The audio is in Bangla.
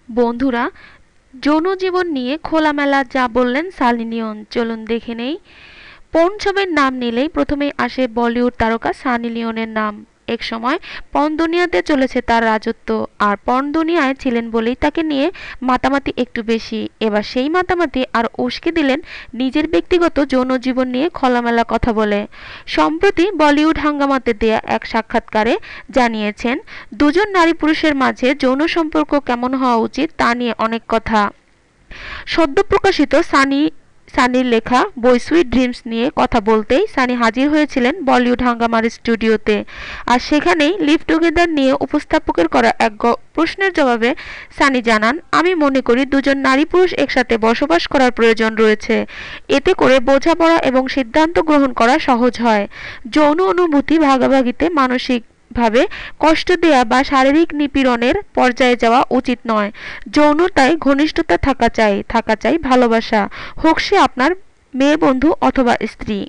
বন্ধুরা, যৌন জীবন নিয়ে খোলামেলা যা বললেন সানি লিওন, চলুন দেখে নেই। পর্ন ছবির নাম নিলেই প্রথমেই আসে বলিউড তারকা সানি লিওনের নাম। একসময় পর্ন দুনিয়াতে চলেছে তার রাজত্ব, আর পর্ন দুনিয়ায় ছিলেন বলেই তাকে নিয়ে মাতামাতি একটু বেশি। এবার সেই মাতামাতি আর উস্কে দিলেন নিজের ব্যক্তিগত যৌন জীবন নিয়ে খোলামেলা কথা বলে। সম্প্রতি বলিউড হাঙ্গামাতে দেয়া এক সাক্ষাৎকারে জানিয়েছেন, দুজন নারী পুরুষের মাঝে যৌন সম্পর্ক কেমন হওয়া উচিত তা নিয়ে অনেক কথা। সদ্য প্রকাশিত সানির লেখা বই সুইট ড্রিমস নিয়ে কথা বলতেই সানি হাজির হয়েছিলেন বলিউড হাঙ্গামার স্টুডিওতে। আর সেখানেই লিভ টুগেদার নিয়ে উপস্থাপকের করা এক প্রশ্নের জবাবে সানি জানান, আমি মনে করি দুজন নারী পুরুষ একসাথে বসবাস করার প্রয়োজন রয়েছে। এতে করে বোঝাপড়া এবং সিদ্ধান্ত গ্রহণ করা সহজ হয়। যৌন অনুভূতি ভাগাভাগিতে মানসিক ভাবে কষ্ট দেয়া বা শারীরিক নিপীড়নের পর্যায়ে যাওয়া উচিত নয়। যৌনতায় ঘনিষ্ঠতা থাকা চাই ভালোবাসা, হোক সে আপনার মেয়ে বন্ধু অথবা স্ত্রী।